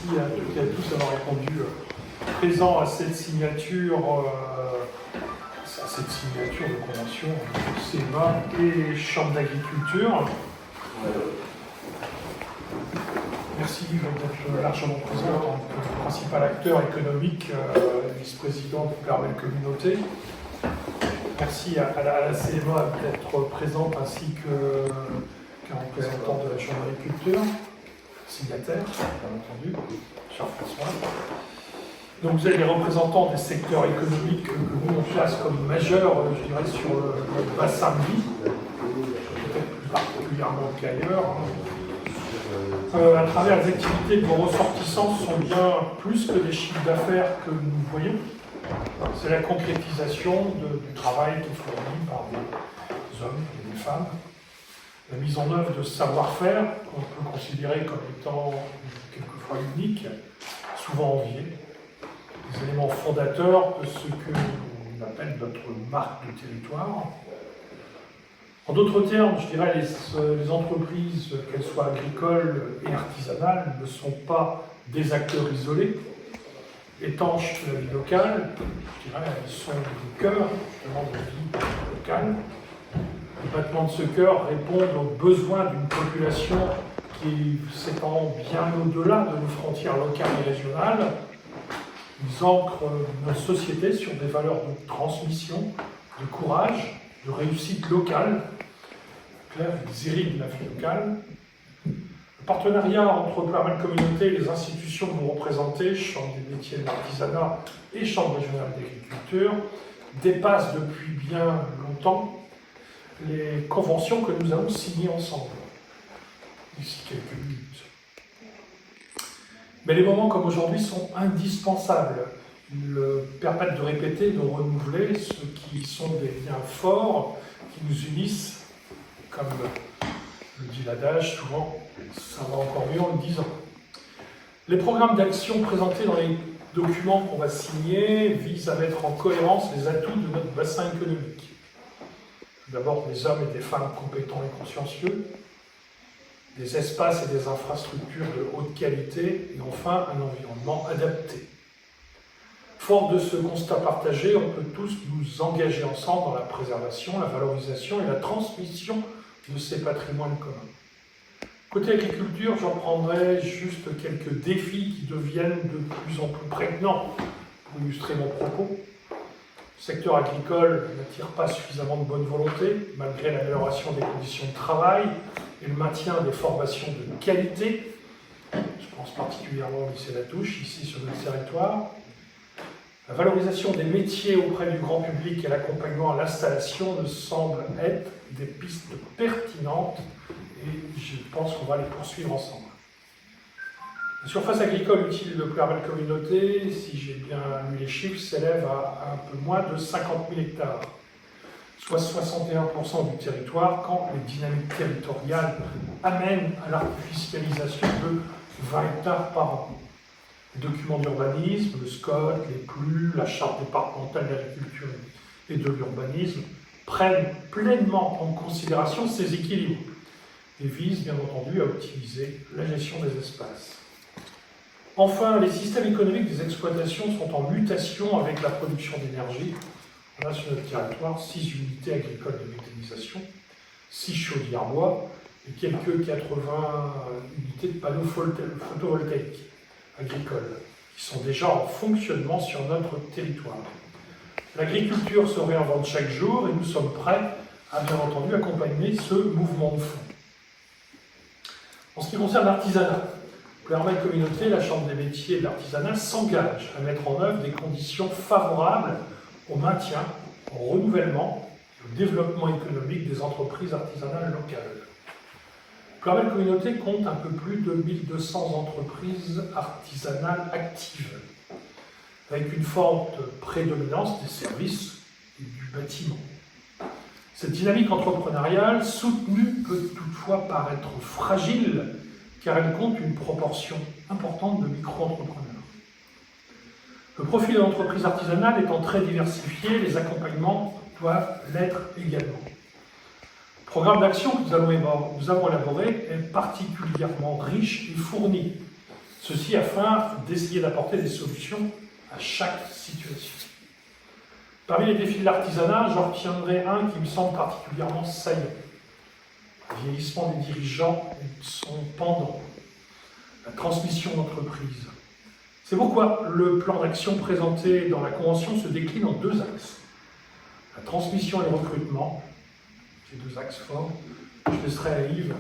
merci à toutes et à tous d'avoir répondu présent à cette signature de convention CEMA et Chambre d'agriculture. Merci d'être largement présent en tant que principal acteur économique, vice-président de la communauté. Merci à la CEMA d'être présente ainsi qu'un représentant de la Chambre d'agriculture, signataire, bien entendu, cher François. Donc vous êtes les représentants des secteurs économiques que nous on place comme majeurs, je dirais, sur notre bassin de vie, peut-être plus particulièrement qu'ailleurs. À travers les activités de vos ressortissants sont bien plus que des chiffres d'affaires que nous voyons. C'est la concrétisation du travail qui est fourni par des hommes et des femmes. La mise en œuvre de savoir-faire qu'on peut considérer comme étant quelquefois unique, souvent envié. Des éléments fondateurs de ce que l'on appelle notre marque de territoire. En d'autres termes, je dirais, les entreprises, qu'elles soient agricoles et artisanales, ne sont pas des acteurs isolés, étanches de la vie locale. Je dirais, elles sont le cœur justement de la vie locale. Les battements de ce cœur répondent aux besoins d'une population qui s'étend bien au-delà de nos frontières locales et régionales. Ils ancrent notre société sur des valeurs de transmission, de courage, de réussite locale, des hérits de la vie locale. Le partenariat entre Ploermel Communauté et les institutions que vous représentez, Chambre des métiers de l'artisanat et Chambre régionale d'agriculture, dépasse depuis bien longtemps les conventions que nous allons signer ensemble d'ici quelques minutes. Mais les moments comme aujourd'hui sont indispensables. Ils permettent de répéter, de renouveler ce qui sont des liens forts qui nous unissent. Comme le dit l'adage, souvent, ça va encore mieux en le disant. Les programmes d'action présentés dans les documents qu'on va signer visent à mettre en cohérence les atouts de notre bassin économique. D'abord, des hommes et des femmes compétents et consciencieux, des espaces et des infrastructures de haute qualité, et enfin un environnement adapté. Fort de ce constat partagé, on peut tous nous engager ensemble dans la préservation, la valorisation et la transmission de ces patrimoines communs. Côté agriculture, j'en prendrai juste quelques défis qui deviennent de plus en plus prégnants pour illustrer mon propos. Le secteur agricole n'attire pas suffisamment de bonne volonté, malgré l'amélioration des conditions de travail et le maintien des formations de qualité. Je pense particulièrement au lycée Latouche, ici sur notre territoire. La valorisation des métiers auprès du grand public et l'accompagnement à l'installation me semblent être des pistes pertinentes et je pense qu'on va les poursuivre ensemble. La surface agricole utile de Ploermel Communauté, si j'ai bien lu les chiffres, s'élève à un peu moins de 50 000 hectares, soit 61% du territoire, quand les dynamiques territoriales amènent à l'artificialisation de 20 hectares par an. Les documents d'urbanisme, le SCOT, les PLU, la charte départementale d'agriculture et de l'urbanisme prennent pleinement en considération ces équilibres et visent bien entendu à optimiser la gestion des espaces. Enfin, les systèmes économiques des exploitations sont en mutation avec la production d'énergie. On a sur notre territoire 6 unités agricoles de méthanisation, 6 chaudières bois et quelques 80 unités de panneaux photovoltaïques agricoles, qui sont déjà en fonctionnement sur notre territoire. L'agriculture se réinvente chaque jour et nous sommes prêts à, bien entendu, accompagner ce mouvement de fond. En ce qui concerne l'artisanat, Ploermel Communauté, la Chambre des métiers et de l'artisanat s'engage à mettre en œuvre des conditions favorables au maintien, au renouvellement et au développement économique des entreprises artisanales locales. Ploermel Communauté compte un peu plus de 1200 entreprises artisanales actives, avec une forte prédominance des services et du bâtiment. Cette dynamique entrepreneuriale soutenue peut toutefois paraître fragile, car elle compte une proportion importante de micro-entrepreneurs. Le profil de l'entreprise artisanale étant très diversifié, les accompagnements doivent l'être également. Le programme d'action que nous avons élaboré est particulièrement riche et fourni. Ceci afin d'essayer d'apporter des solutions à chaque situation. Parmi les défis de l'artisanat, j'en retiendrai un qui me semble particulièrement saillant. Le vieillissement des dirigeants et son pendant, la transmission d'entreprise. C'est pourquoi le plan d'action présenté dans la Convention se décline en deux axes. La transmission et le recrutement, ces deux axes forts. Je laisserai à Yves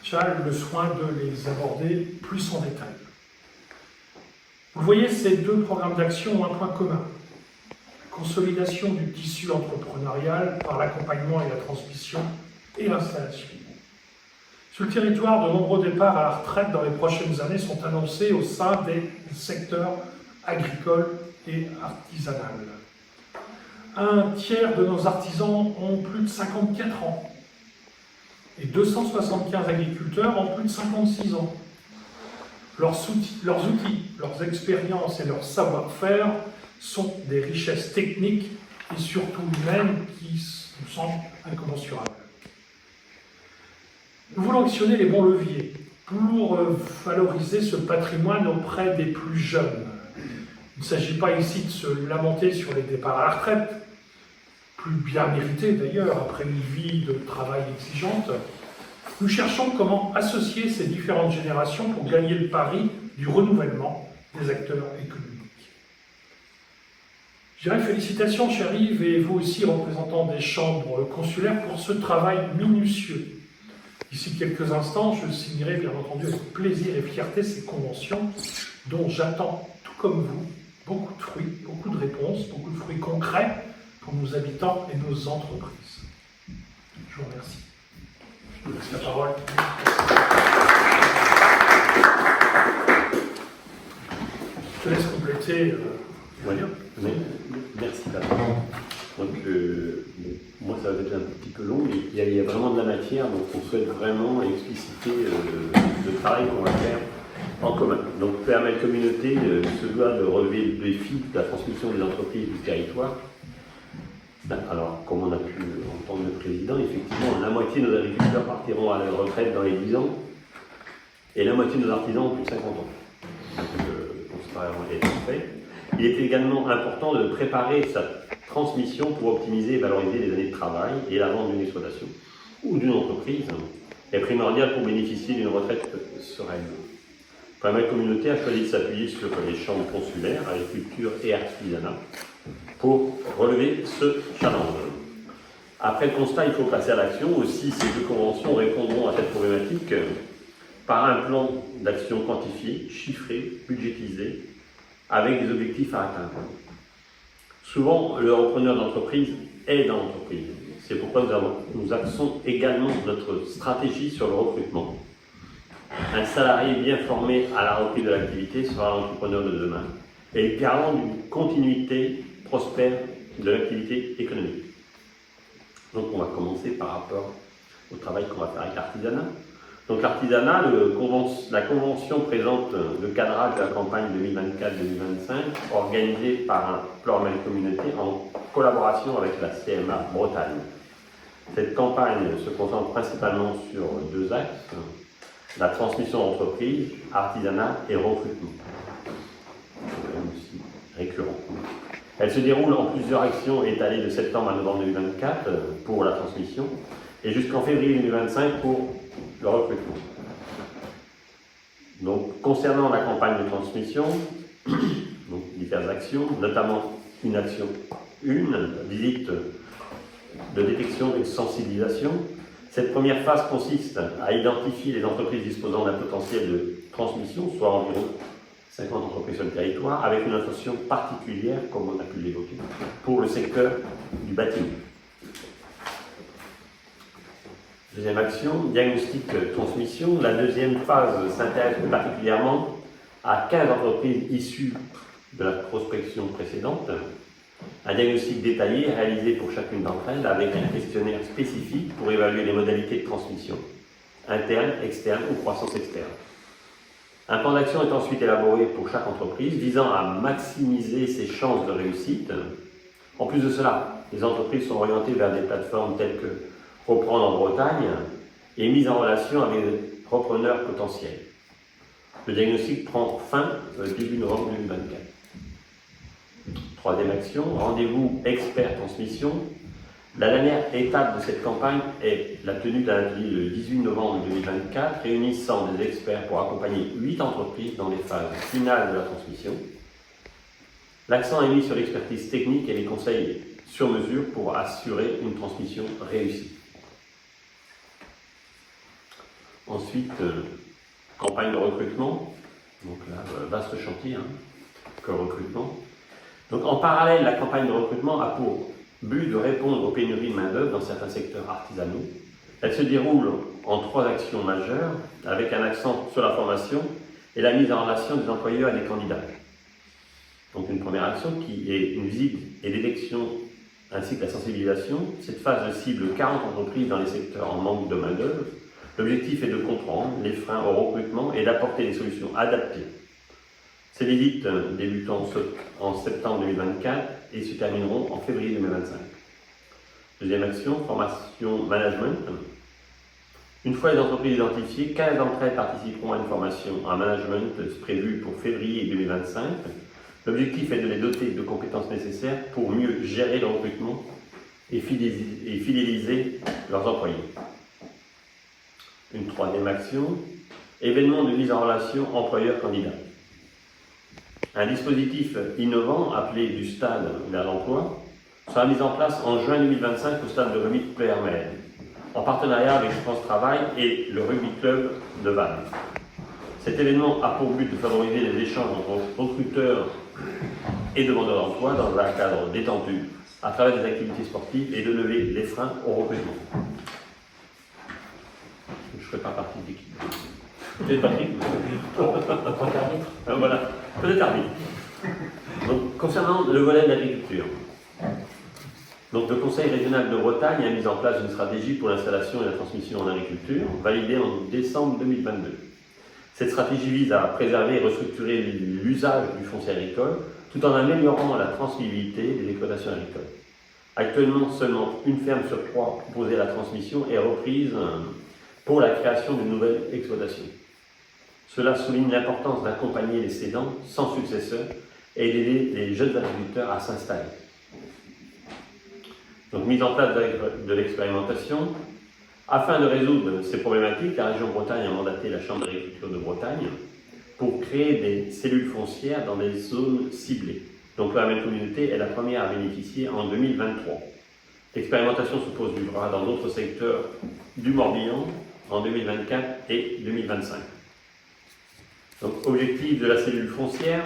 Chal le soin de les aborder plus en détail. Vous voyez, ces deux programmes d'action ont un point commun. La consolidation du tissu entrepreneurial par l'accompagnement et la transmission et l'installation. Sur le territoire, de nombreux départs à la retraite dans les prochaines années sont annoncés au sein des secteurs agricoles et artisanal. Un tiers de nos artisans ont plus de 54 ans et 275 agriculteurs ont plus de 56 ans. Leurs outils, leurs expériences et leur savoir-faire sont des richesses techniques et surtout humaines qui nous semblent incommensurables. Nous voulons actionner les bons leviers pour valoriser ce patrimoine auprès des plus jeunes. Il ne s'agit pas ici de se lamenter sur les départs à la retraite, plus bien mérités d'ailleurs après une vie de travail exigeante. Nous cherchons comment associer ces différentes générations pour gagner le pari du renouvellement des acteurs économiques. Je dirais félicitations, cher Yves, et vous aussi, représentants des chambres consulaires, pour ce travail minutieux. D'ici quelques instants, je signerai bien entendu avec plaisir et fierté ces conventions dont j'attends, tout comme vous, beaucoup de fruits, beaucoup de réponses, beaucoup de fruits concrets pour nos habitants et nos entreprises. Je vous remercie. Je vous laisse la parole. Je te laisse compléter. Merci, Patrick. Donc, moi, ça va être un petit peu long, mais il y a vraiment de la matière, donc on souhaite vraiment expliciter le travail qu'on va faire en commun. Donc, PML Communauté se doit de relever le défi de la transmission des entreprises du territoire. Alors, comme on a pu entendre le président, effectivement, la moitié de nos agriculteurs partiront à la retraite dans les 10 ans, et la moitié de nos artisans ont plus de 50 ans. Donc, le constat est fait. Il est également important de préparer sa transmission pour optimiser et valoriser les années de travail et la vente d'une exploitation ou d'une entreprise est primordial pour bénéficier d'une retraite sereine. PML Communauté a choisi de s'appuyer sur les chambres consulaires, agriculture et artisanat pour relever ce challenge. Après le constat, il faut passer à l'action. Aussi, ces deux conventions répondront à cette problématique par un plan d'action quantifié, chiffré, budgétisé, avec des objectifs à atteindre. Souvent, le repreneur d'entreprise est dans l'entreprise. C'est pourquoi nous axons également notre stratégie sur le recrutement. Un salarié bien formé à la reprise de l'activité sera l'entrepreneur de demain et garant d'une continuité prospère de l'activité économique. Donc on va commencer par rapport au travail qu'on va faire avec l'artisanat. Donc l'artisanat, la Convention présente le cadrage de la campagne 2024-2025 organisée par un PML Communauté en collaboration avec la CMA Bretagne. Cette campagne se concentre principalement sur deux axes, la transmission d'entreprise, artisanat et recrutement. Aussi récurrent. Elle se déroule en plusieurs actions étalées de septembre à novembre 2024 pour la transmission et jusqu'en février 2025 pour le recrutement. Donc, concernant la campagne de transmission, donc diverses actions, notamment une action 1, visite de détection et de sensibilisation. Cette première phase consiste à identifier les entreprises disposant d'un potentiel de transmission, soit environ 50 entreprises sur le territoire, avec une attention particulière, comme on a pu l'évoquer, pour le secteur du bâtiment. Deuxième action, diagnostic transmission. La deuxième phase s'intéresse plus particulièrement à 15 entreprises issues de la prospection précédente. Un diagnostic détaillé réalisé pour chacune d'entre elles avec un questionnaire spécifique pour évaluer les modalités de transmission, interne, externe ou croissance externe. Un plan d'action est ensuite élaboré pour chaque entreprise visant à maximiser ses chances de réussite. En plus de cela, les entreprises sont orientées vers des plateformes telles que Reprendre en Bretagne et mise en relation avec des repreneurs potentiels. Le diagnostic prend fin début novembre 2024. Troisième action, rendez-vous expert transmission. La dernière étape de cette campagne est la tenue d'un atelier le 18 novembre 2024, réunissant des experts pour accompagner 8 entreprises dans les phases finales de la transmission. L'accent est mis sur l'expertise technique et les conseils sur mesure pour assurer une transmission réussie. Ensuite, campagne de recrutement. Donc là, vaste chantier que recrutement. Donc en parallèle, la campagne de recrutement a pour but de répondre aux pénuries de main-d'œuvre dans certains secteurs artisanaux. Elle se déroule en 3 actions majeures, avec un accent sur la formation et la mise en relation des employeurs et des candidats. Donc une première action qui est une visite et l'élection ainsi que la sensibilisation. Cette phase cible 40 entreprises dans les secteurs en manque de main-d'œuvre. L'objectif est de comprendre les freins au recrutement et d'apporter des solutions adaptées. Ces visites débuteront en septembre 2024 et se termineront en février 2025. Deuxième action, formation management. Une fois les entreprises identifiées, 15 d'entre elles participeront à une formation en management prévue pour février 2025. L'objectif est de les doter de compétences nécessaires pour mieux gérer le recrutement et fidéliser leurs employés. Une troisième action, événement de mise en relation employeur-candidat. Un dispositif innovant appelé du stade vers l'emploi sera mis en place en juin 2025 au stade de remise Pléhermel, en partenariat avec France Travail et le Rugby Club de Vannes. Cet événement a pour but de favoriser les échanges entre recruteurs et demandeurs d'emploi dans un cadre détendu à travers des activités sportives et de lever les freins au recrutement. Je ne ferai pas partie de l'équipe. Peut-être Patrick. Voilà, peut-être arbitre. Donc, concernant le volet de l'agriculture, donc, le Conseil régional de Bretagne a mis en place une stratégie pour l'installation et la transmission en agriculture, validée en décembre 2022. Cette stratégie vise à préserver et restructurer l'usage du foncier agricole, tout en améliorant la transmissibilité des exploitations agricoles. Actuellement, seulement une ferme sur 3 proposée à la transmission est reprise pour la création d'une nouvelle exploitation. Cela souligne l'importance d'accompagner les cédants sans successeur et d'aider les jeunes agriculteurs à s'installer. Donc, mise en place de l'expérimentation. Afin de résoudre ces problématiques, la région Bretagne a mandaté la Chambre d'agriculture de Bretagne pour créer des cellules foncières dans des zones ciblées. Donc, la même communauté est la première à bénéficier en 2023. L'expérimentation se poursuivra dans d'autres secteurs du Morbihan en 2024 et 2025. Donc, objectif de la cellule foncière.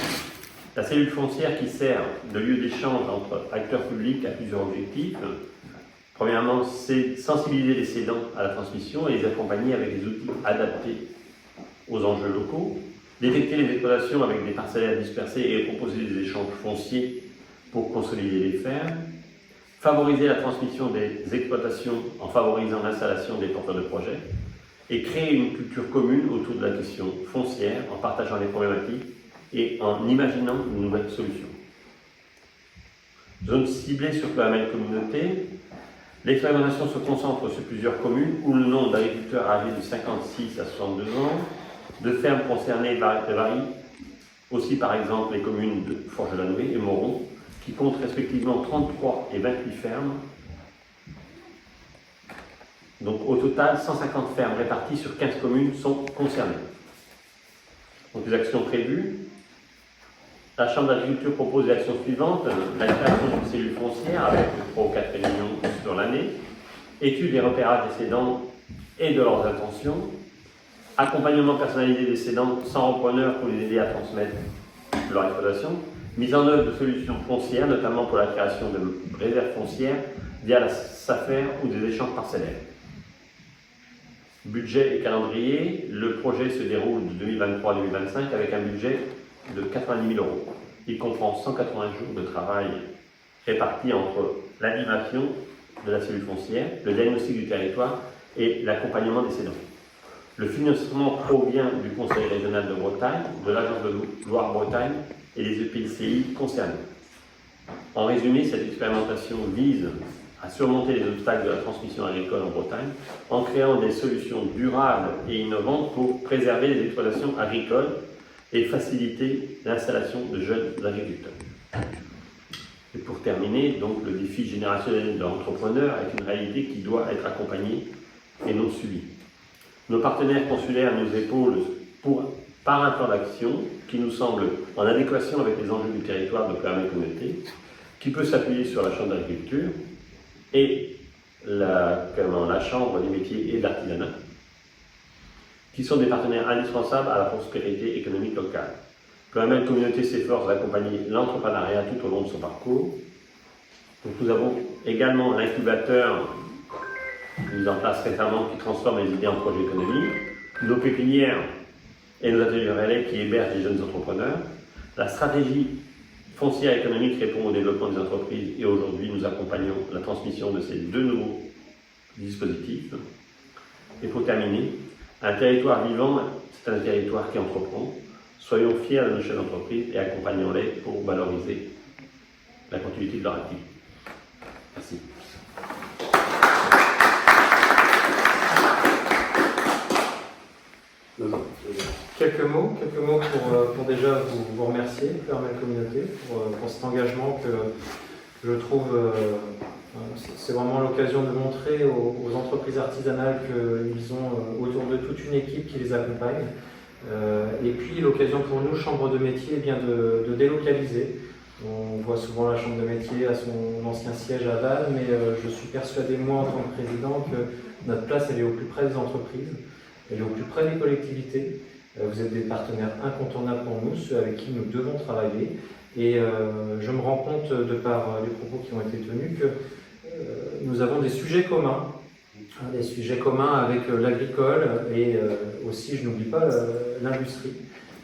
La cellule foncière qui sert de lieu d'échange entre acteurs publics a plusieurs objectifs. Premièrement, c'est sensibiliser les cédants à la transmission et les accompagner avec des outils adaptés aux enjeux locaux. Détecter les exploitations avec des parcellaires dispersés et proposer des échanges fonciers pour consolider les fermes. Favoriser la transmission des exploitations en favorisant l'installation des porteurs de projets. Et créer une culture commune autour de la question foncière en partageant les problématiques et en imaginant de nouvelles solutions. Zone ciblée sur la même communauté. L'expérimentation se concentre sur plusieurs communes où le nombre d'agriculteurs âgés de 56 à 62 ans, de fermes concernées varie. Aussi par exemple les communes de Forges-la-Nouée et Moron, qui comptent respectivement 33 et 28 fermes. Donc au total, 150 fermes réparties sur 15 communes sont concernées. Donc les actions prévues. La Chambre d'agriculture propose les actions suivantes. La création d'une cellule foncière avec 3 ou 4 réunions sur l'année. Étude et repérage des cédants et de leurs intentions. Accompagnement personnalisé des cédants sans repreneur pour les aider à transmettre leur exploitation. Mise en œuvre de solutions foncières, notamment pour la création de réserves foncières via la SAFER ou des échanges parcellaires. Budget et calendrier. Le projet se déroule de 2023 à 2025 avec un budget de 90 000 €. Il comprend 180 jours de travail répartis entre l'animation de la cellule foncière, le diagnostic du territoire et l'accompagnement des cédants. Le financement provient du Conseil régional de Bretagne, de l'Agence de Loire-Bretagne et des EPCI concernés. En résumé, cette expérimentation vise à surmonter les obstacles de la transmission agricole en Bretagne en créant des solutions durables et innovantes pour préserver les exploitations agricoles et faciliter l'installation de jeunes agriculteurs. Et pour terminer, donc, le défi générationnel de l'entrepreneur est une réalité qui doit être accompagnée et non subie. Nos partenaires consulaires nous épaulent par un plan d'action qui nous semble en adéquation avec les enjeux du territoire de Pleuhermel-Communauté, qui peut s'appuyer sur la Chambre d'agriculture et la Chambre des métiers et de l'artisanat, qui sont des partenaires indispensables à la prospérité économique locale. Pleuhermel-Communauté s'efforce d'accompagner l'entrepreneuriat tout au long de son parcours. Donc, nous avons également l'incubateur mis en place récemment qui transforme les idées en projets économiques, nos pépinières et nos ateliers relais qui hébergent les jeunes entrepreneurs. La stratégie foncière économique répond au développement des entreprises et aujourd'hui nous accompagnons la transmission de ces deux nouveaux dispositifs. Et pour terminer, un territoire vivant, c'est un territoire qui entreprend. Soyons fiers de nos chefs d'entreprise et accompagnons-les pour valoriser la continuité de leur activité. Merci. Quelques mots pour déjà vous remercier, Pleuhermel-Communauté, pour cet engagement que je trouve, c'est vraiment l'occasion de montrer aux entreprises artisanales qu'ils ont autour de toute une équipe qui les accompagne. Et puis l'occasion pour nous, Chambre de métier, de délocaliser. On voit souvent la Chambre de métier à son ancien siège à Vannes, mais je suis persuadé, moi, en tant que président, que notre place, elle est au plus près des entreprises, elle est au plus près des collectivités. Vous êtes des partenaires incontournables pour nous, ceux avec qui nous devons travailler. Et je me rends compte, de par les propos qui ont été tenus, que nous avons des sujets communs. Des sujets communs avec l'agricole et aussi, je n'oublie pas, l'industrie.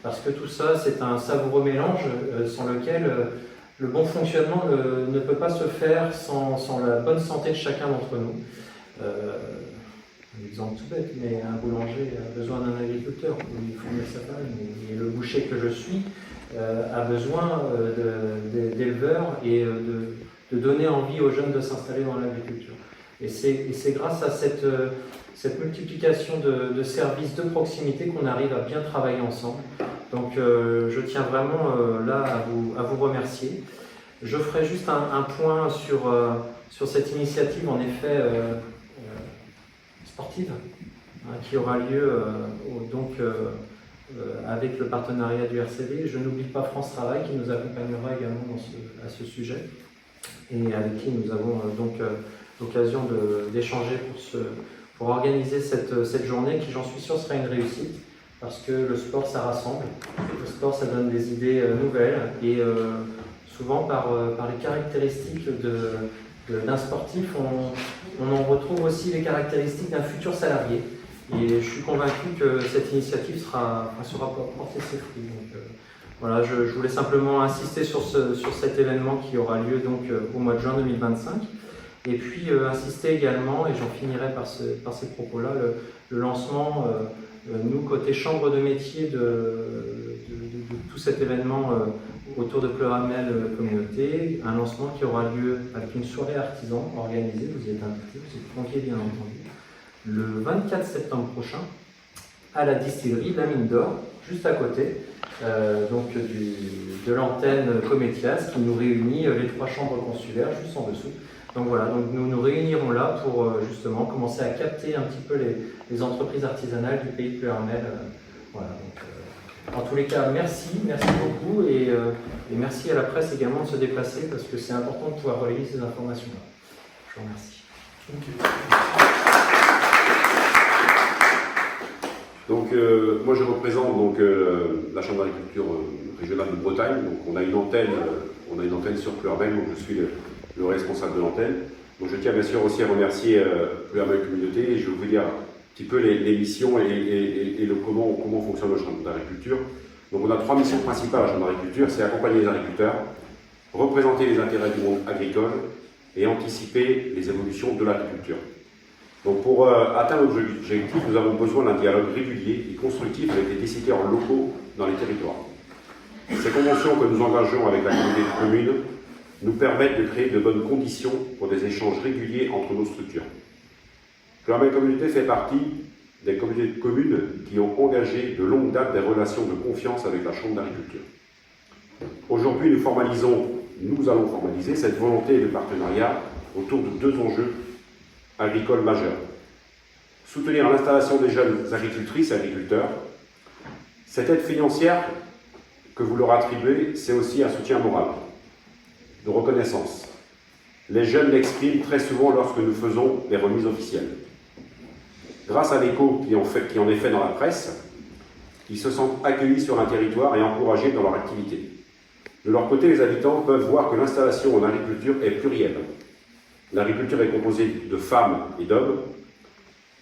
Parce que tout ça, c'est un savoureux mélange sans lequel le bon fonctionnement ne peut pas se faire sans la bonne santé de chacun d'entre nous. Un exemple tout bête, mais un boulanger a besoin d'un agriculteur pour lui fournir sa farine. Et le boucher que je suis a besoin d'éleveurs et de donner envie aux jeunes de s'installer dans l'agriculture. Et c'est grâce à cette multiplication de services de proximité qu'on arrive à bien travailler ensemble. Donc je tiens vraiment là à vous remercier. Je ferai juste un point sur cette initiative, en effet, sportive, qui aura lieu avec le partenariat du RCD. Je n'oublie pas France Travail qui nous accompagnera également à ce sujet et avec qui nous avons l'occasion d'échanger pour organiser cette journée qui, j'en suis sûr, sera une réussite parce que le sport, ça rassemble. Le sport, ça donne des idées nouvelles et souvent par les caractéristiques d'un sportif, on en retrouve aussi les caractéristiques d'un futur salarié. Et je suis convaincu que cette initiative sera porter ses fruits. Donc, voilà, je voulais simplement insister sur cet événement qui aura lieu donc, au mois de juin 2025. Et puis insister également, et j'en finirai par ces propos-là, le lancement, nous, côté Chambre de métier, de tout cet événement autour de Pleuhermel-Communauté, un lancement qui aura lieu avec une soirée artisan organisée, vous y êtes invités, vous êtes conviés bien entendu, le 24 septembre prochain, à la distillerie La Mine d'Or, juste à côté, donc de l'antenne Cométias, qui nous réunit les 3 chambres consulaires juste en dessous. Donc voilà, donc nous nous réunirons là pour justement commencer à capter un petit peu les entreprises artisanales du pays de Pleuhermel. Voilà, donc, en tous les cas, merci beaucoup et merci à la presse également de se déplacer parce que c'est important de pouvoir relayer ces informations-là. Je vous remercie. Okay. Donc moi je représente donc, la Chambre d'agriculture régionale de Bretagne. Donc on a une antenne sur Pleuhermel, donc je suis le responsable de l'antenne. Donc je tiens bien sûr aussi à remercier Pleuhermel-Communauté et je vais vous dire un petit peu les missions et comment fonctionne la Chambre d'agriculture. Donc on a 3 missions principales à la Chambre d'agriculture, c'est accompagner les agriculteurs, représenter les intérêts du monde agricole et anticiper les évolutions de l'agriculture. Donc pour atteindre nos objectifs, nous avons besoin d'un dialogue régulier et constructif avec les décideurs locaux dans les territoires. Ces conventions que nous engageons avec la communauté de communes nous permettent de créer de bonnes conditions pour des échanges réguliers entre nos structures. Pluriel Communauté fait partie des communautés de communes qui ont engagé de longue date des relations de confiance avec la Chambre d'agriculture. Aujourd'hui, nous allons formaliser cette volonté de partenariat autour de deux enjeux agricoles majeurs. Soutenir l'installation des jeunes agricultrices et agriculteurs. Cette aide financière que vous leur attribuez, c'est aussi un soutien moral, de reconnaissance. Les jeunes l'expriment très souvent lorsque nous faisons des remises officielles. Grâce à l'écho qui en est fait dans la presse, ils se sentent accueillis sur un territoire et encouragés dans leur activité. De leur côté, les habitants peuvent voir que l'installation en agriculture est plurielle. L'agriculture est composée de femmes et d'hommes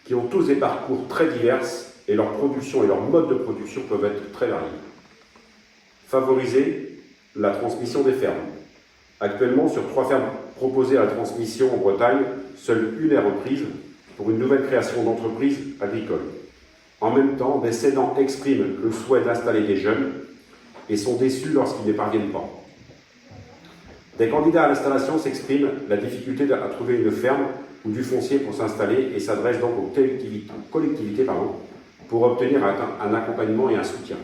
qui ont tous des parcours très divers et leur production et leur mode de production peuvent être très variés. Favoriser la transmission des fermes. Actuellement, sur 3 fermes proposées à la transmission en Bretagne, seule une est reprise pour une nouvelle création d'entreprise agricole. En même temps, des cédants expriment le souhait d'installer des jeunes et sont déçus lorsqu'ils n'y parviennent pas. Des candidats à l'installation s'expriment la difficulté à trouver une ferme ou du foncier pour s'installer et s'adressent donc aux collectivités pour obtenir un accompagnement et un soutien.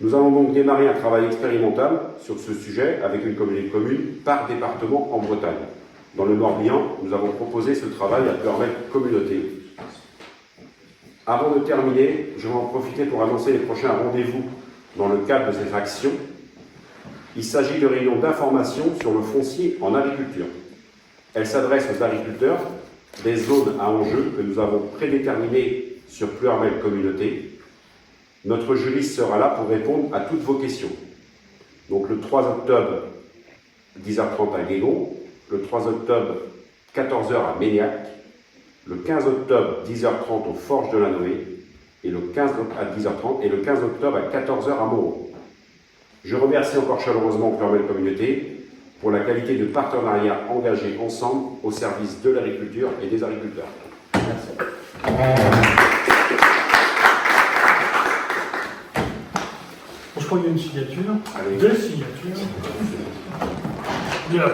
Nous allons donc démarrer un travail expérimental sur ce sujet avec une communauté de communes par département en Bretagne. Dans le Morbihan, nous avons proposé ce travail à Pluriel Communauté. Avant de terminer, je vais en profiter pour annoncer les prochains rendez-vous dans le cadre de ces actions. Il s'agit de réunions d'information sur le foncier en agriculture. Elles s'adressent aux agriculteurs des zones à enjeu que nous avons prédéterminées sur Pluriel Communauté. Notre juriste sera là pour répondre à toutes vos questions. Donc le 3 octobre, 10h30 à Guégon, le 3 octobre, 14h à Méniac, le 15 octobre, 10h30 aux Forges de la Noé, et le 15 à 10h30 et le 15 octobre à 14h à Moreau. Je remercie encore chaleureusement Pluriel Communauté pour la qualité de partenariat engagé ensemble au service de l'agriculture et des agriculteurs. Merci. Je crois qu'il y a une signature, Allez. 2 signatures. Bien.